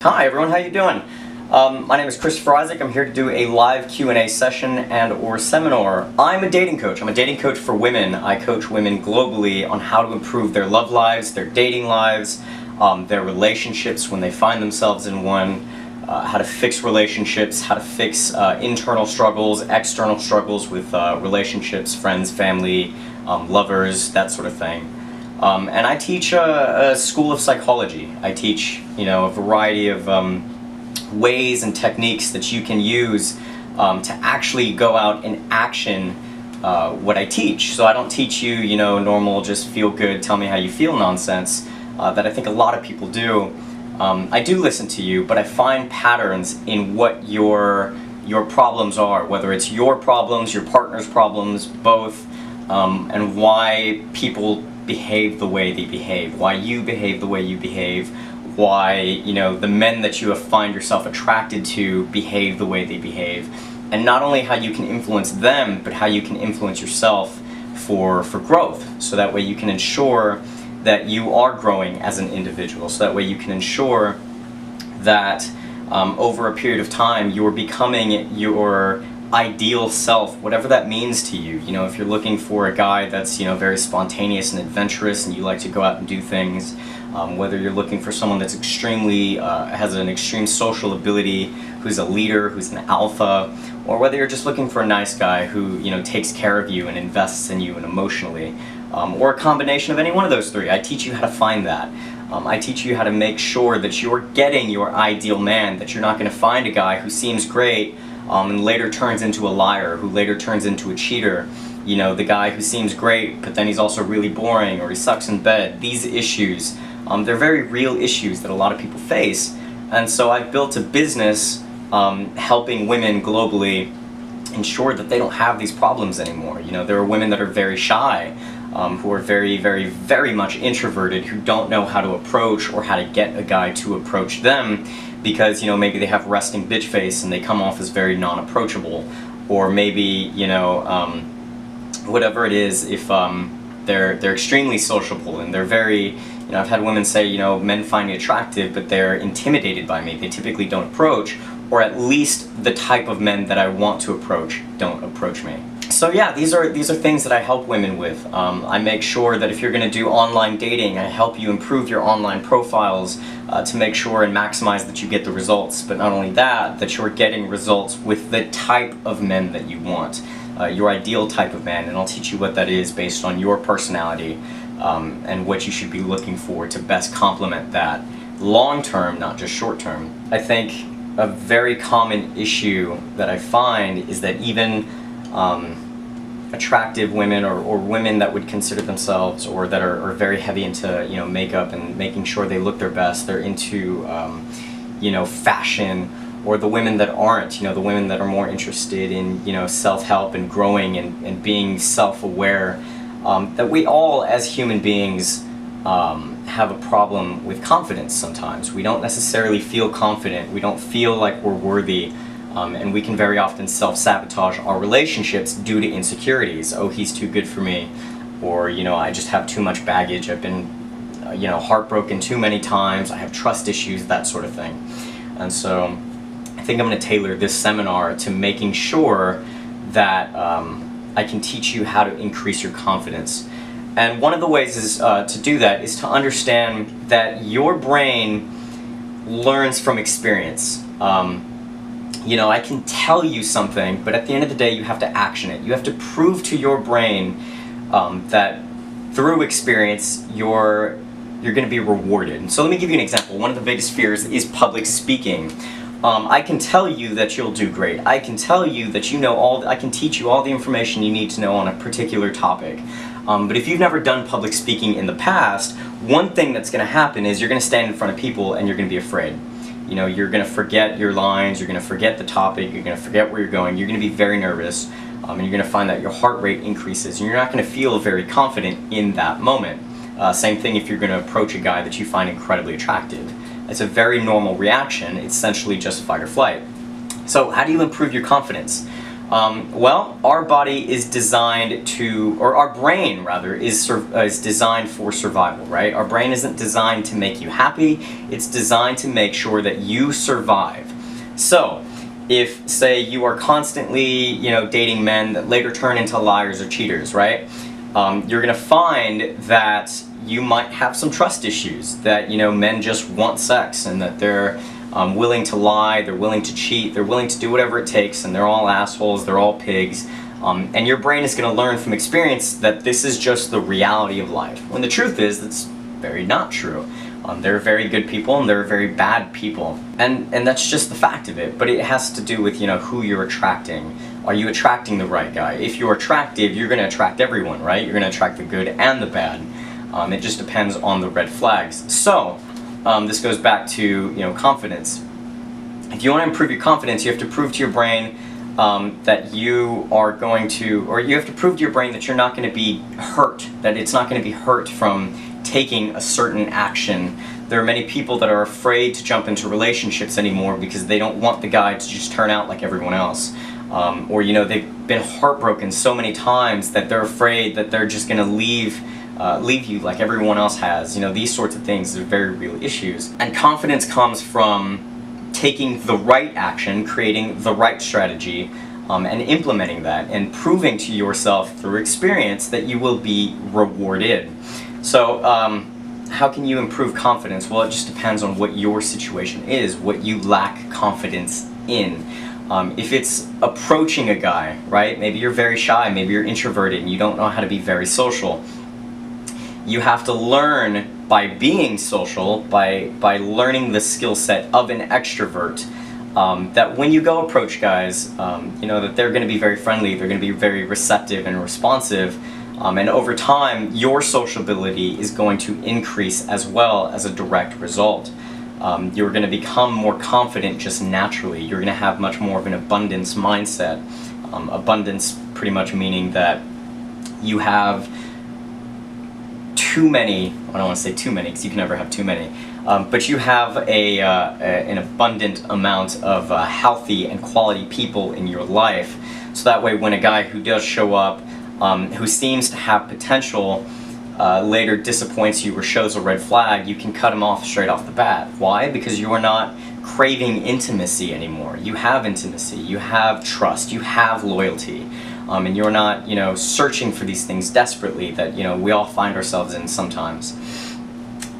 Hi everyone, how you doing? My name is Christopher Isaac. I'm here to do a live Q&A session and or seminar. I'm a dating coach. I'm a dating coach for women. I coach women globally on how to improve their love lives, their dating lives, their relationships when they find themselves in one, how to fix relationships, how to fix internal struggles, external struggles with relationships, friends, family, lovers, that sort of thing. And I teach a school of psychology. I teach, a variety of ways and techniques that you can use to actually go out and action what I teach. So I don't teach you, normal, just feel good, tell me how you feel nonsense that I think a lot of people do. I do listen to you, but I find patterns in what your problems are, whether it's your problems, your partner's problems, both, and why people behave the way they behave, why you behave the way you behave, why, the men that you find yourself attracted to behave the way they behave, and not only how you can influence them, but how you can influence yourself for growth, so that way you can ensure that you are growing as an individual, so that way you can ensure that over a period of time you're becoming your ideal self, whatever that means to you. If you're looking for a guy that's very spontaneous and adventurous and you like to go out and do things, whether you're looking for someone that's extremely has an extreme social ability, who's a leader, who's an alpha, or whether you're just looking for a nice guy who takes care of you and invests in you and emotionally, or a combination of any one of those three. I teach you how to find that. I teach you how to make sure that you're getting your ideal man, that you're not going to find a guy who seems great and later turns into a liar, who later turns into a cheater. The guy who seems great, but then he's also really boring, or he sucks in bed. These issues, they're very real issues that a lot of people face. And so I've built a business helping women globally ensure that they don't have these problems anymore. There are women that are very shy, who are very, very, very much introverted, who don't know how to approach or how to get a guy to approach them because, maybe they have resting bitch face and they come off as very non-approachable. Or maybe, whatever it is, if they're extremely sociable and they're very, I've had women say, men find me attractive, but they're intimidated by me. They typically don't approach, or at least the type of men that I want to approach don't approach me. So yeah, these are things that I help women with. I make sure that if you're going to do online dating, I help you improve your online profiles to make sure and maximize that you get the results. But not only that, that you're getting results with the type of men that you want, your ideal type of man, and I'll teach you what that is based on your personality and what you should be looking for to best complement that long term, not just short term. I think a very common issue that I find is that even attractive women or women that would consider themselves or that are very heavy into makeup and making sure they look their best, they're into fashion, or the women that aren't, the women that are more interested in self-help and growing and being self-aware, that we all as human beings have a problem with confidence sometimes. We don't necessarily feel confident, we don't feel like we're worthy. And we can very often self-sabotage our relationships due to insecurities. Oh, he's too good for me, or I just have too much baggage, I've been heartbroken too many times, I have trust issues, that sort of thing. And so I think I'm going to tailor this seminar to making sure that I can teach you how to increase your confidence. And one of the ways is to do that is to understand that your brain learns from experience. I can tell you something, but at the end of the day, you have to action it. You have to prove to your brain that through experience, you're going to be rewarded. And so let me give you an example. One of the biggest fears is public speaking. I can tell you that you'll do great. I can tell you that I can teach you all the information you need to know on a particular topic. But if you've never done public speaking in the past, one thing that's going to happen is you're going to stand in front of people and you're going to be afraid. You're going to forget your lines, you're going to forget the topic, you're going to forget where you're going, you're going to be very nervous, and you're going to find that your heart rate increases, and you're not going to feel very confident in that moment. Same thing if you're going to approach a guy that you find incredibly attractive. It's a very normal reaction, it's essentially just fight or flight. So how do you improve your confidence? Well, our body is designed to, or our brain rather, is designed for survival, right? Our brain isn't designed to make you happy, it's designed to make sure that you survive. So, if, say, you are constantly, dating men that later turn into liars or cheaters, right? You're gonna find that you might have some trust issues, that, men just want sex and that they're willing to lie, they're willing to cheat, they're willing to do whatever it takes, and they're all assholes, they're all pigs. And your brain is going to learn from experience that this is just the reality of life. When the truth is, that's very not true. There are very good people and there are very bad people. And that's just the fact of it. But it has to do with, who you're attracting. Are you attracting the right guy? If you're attractive, you're going to attract everyone, right? You're going to attract the good and the bad. It just depends on the red flags. So, this goes back to, confidence. If you want to improve your confidence, you have to prove to your brain that you are going to, or you have to prove to your brain that you're not going to be hurt, that it's not going to be hurt from taking a certain action. There are many people that are afraid to jump into relationships anymore because they don't want the guy to just turn out like everyone else. Or, they've been heartbroken so many times that they're afraid that they're just going to leave you like everyone else has. These sorts of things are very real issues. And confidence comes from taking the right action, creating the right strategy, and implementing that, and proving to yourself through experience that you will be rewarded. So, how can you improve confidence? Well, it just depends on what your situation is, what you lack confidence in. If it's approaching a guy, right? Maybe you're very shy, maybe you're introverted, and you don't know how to be very social. You have to learn by being social, by learning the skill set of an extrovert, that when you go approach guys, that they're going to be very friendly, they're going to be very receptive and responsive, and over time, your sociability is going to increase as well as a direct result. You're going to become more confident just naturally. You're going to have much more of an abundance mindset. Abundance pretty much meaning that you have too many, I don't want to say too many because you can never have too many, but you have an abundant amount of healthy and quality people in your life, so that way when a guy who does show up, who seems to have potential, later disappoints you or shows a red flag, you can cut him off straight off the bat. Why? Because you are not craving intimacy anymore. You have intimacy, you have trust, you have loyalty. And you're not, searching for these things desperately that, we all find ourselves in sometimes.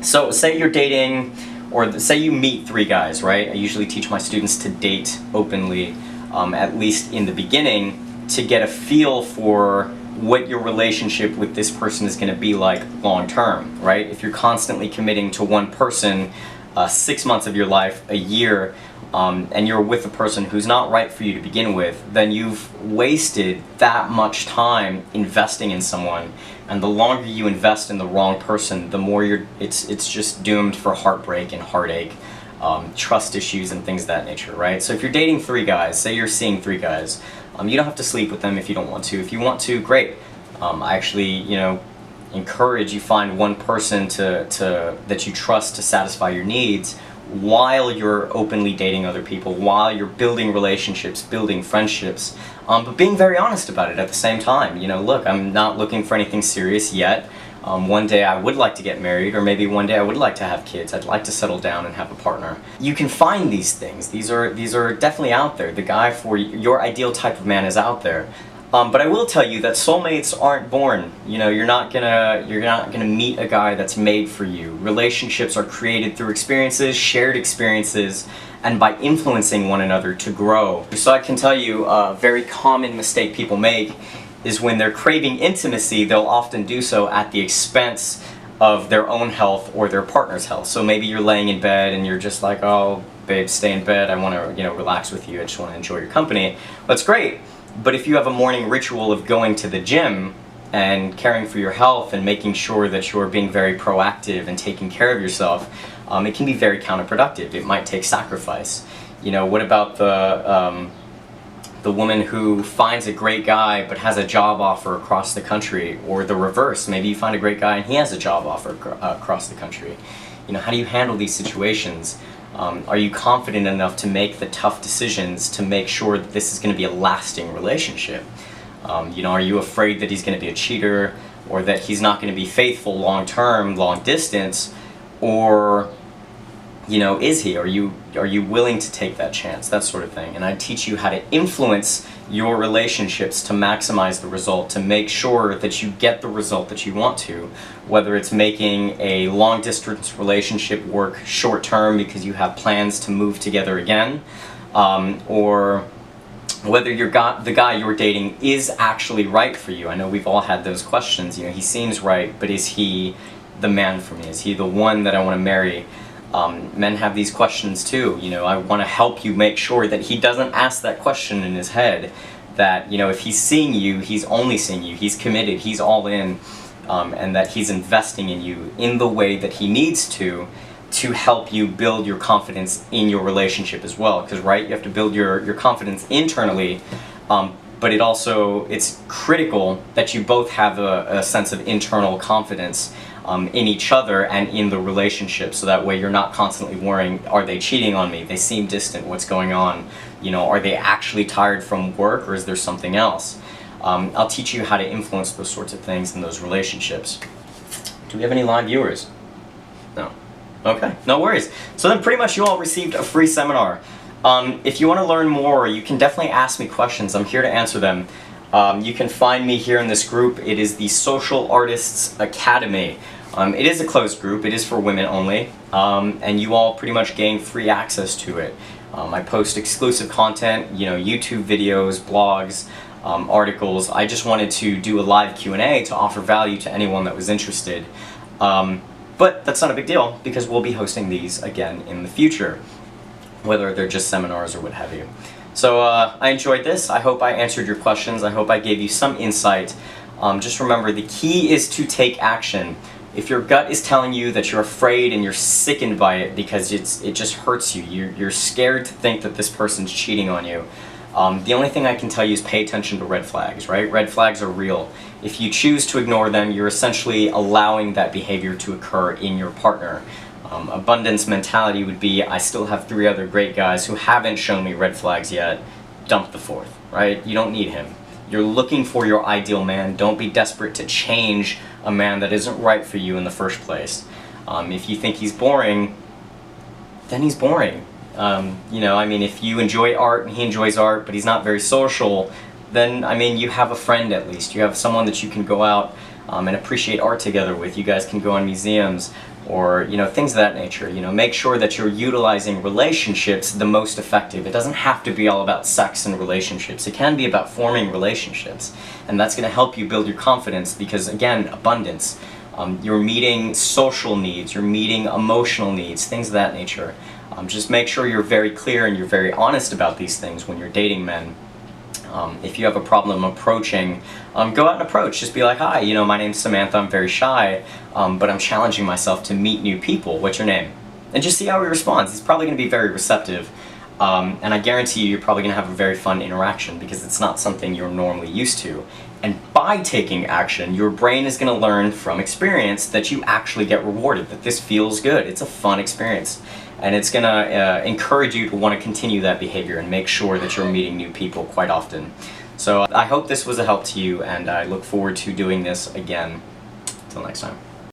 So, say you're dating, or say you meet 3 guys, right? I usually teach my students to date openly, at least in the beginning, to get a feel for what your relationship with this person is going to be like long term, right? If you're constantly committing to one person 6 months of your life, a year, and you're with a person who's not right for you to begin with, then you've wasted that much time investing in someone, and the longer you invest in the wrong person, the more it's just doomed for heartbreak and heartache, trust issues and things of that nature, right? So if you're dating 3 guys, say you're seeing 3 guys, you don't have to sleep with them if you don't want to. If you want to, great. I actually, encourage you find one person that you trust to satisfy your needs, while you're openly dating other people, while you're building relationships, building friendships, but being very honest about it at the same time. Look, I'm not looking for anything serious yet. One day I would like to get married, or maybe one day I would like to have kids. I'd like to settle down and have a partner. You can find these things. These are definitely out there. The guy for your ideal type of man is out there. But I will tell you that soulmates aren't born. You're not gonna meet a guy that's made for you. Relationships are created through experiences, shared experiences, and by influencing one another to grow. So I can tell you a very common mistake people make is when they're craving intimacy, they'll often do so at the expense of their own health or their partner's health. So maybe you're laying in bed and you're just like, oh, babe, stay in bed. I want to, relax with you. I just want to enjoy your company. That's great. But if you have a morning ritual of going to the gym and caring for your health and making sure that you're being very proactive and taking care of yourself, it can be very counterproductive. It might take sacrifice. What about the woman who finds a great guy but has a job offer across the country, or the reverse? Maybe you find a great guy and he has a job offer across the country. How do you handle these situations? Are you confident enough to make the tough decisions to make sure that this is going to be a lasting relationship? Are you afraid that he's going to be a cheater, or that he's not going to be faithful long term, long distance, or is he? Are you willing to take that chance? That sort of thing. And I teach you how to influence your relationships to maximize the result, to make sure that you get the result that you want to, whether it's making a long distance relationship work short term because you have plans to move together again, or whether the guy you're dating is actually right for you. I know we've all had those questions. He seems right, but is he the man for me? Is he the one that I want to marry? Men have these questions too. I want to help you make sure that he doesn't ask that question in his head, that if he's seeing you, he's only seeing you, he's committed, he's all in, and that he's investing in you in the way that he needs to help you build your confidence in your relationship as well. Because you have to build your confidence internally, but it's critical that you both have a sense of internal confidence in each other and in the relationship, so that way you're not constantly worrying, are they cheating on me? They seem distant, what's going on? Are they actually tired from work, or is there something else? I'll teach you how to influence those sorts of things in those relationships. Do we have any live viewers? No. Okay, no worries. So then pretty much you all received a free seminar. If you want to learn more, you can definitely ask me questions. I'm here to answer them. You can find me here in this group. It is the Social Artists Academy. It is a closed group. It is for women only, and you all pretty much gain free access to it. I post exclusive content, YouTube videos, blogs, articles. I just wanted to do a live Q&A to offer value to anyone that was interested. But that's not a big deal, because we'll be hosting these again in the future, whether they're just seminars or what have you. So I enjoyed this. I hope I answered your questions. I hope I gave you some insight. Just remember, the key is to take action. If your gut is telling you that you're afraid and you're sickened by it because it just hurts you, you're scared to think that this person's cheating on you, the only thing I can tell you is pay attention to red flags, right? Red flags are real. If you choose to ignore them, you're essentially allowing that behavior to occur in your partner. Abundance mentality would be, I still have 3 other great guys who haven't shown me red flags yet, dump the 4th, right? You don't need him. You're looking for your ideal man. Don't be desperate to change a man that isn't right for you in the first place. If you think he's boring, then he's boring. If you enjoy art and he enjoys art, but he's not very social, then, you have a friend at least. You have someone that you can go out and appreciate art together with. You guys can go on museums, or things of that nature. Make sure that you're utilizing relationships the most effective. It doesn't have to be all about sex and relationships. It can be about forming relationships, and that's going to help you build your confidence, because again, abundance. You're meeting social needs, you're meeting emotional needs, things of that nature. Just make sure you're very clear and you're very honest about these things when you're dating men. If you have a problem approaching, go out and approach. Just be like, hi, my name's Samantha, I'm very shy, but I'm challenging myself to meet new people. What's your name? And just see how he responds. He's probably going to be very receptive, and I guarantee you're probably going to have a very fun interaction, because it's not something you're normally used to. And by taking action, your brain is going to learn from experience that you actually get rewarded, that this feels good. It's a fun experience. And it's going to encourage you to want to continue that behavior and make sure that you're meeting new people quite often. So I hope this was a help to you, and I look forward to doing this again. Until next time.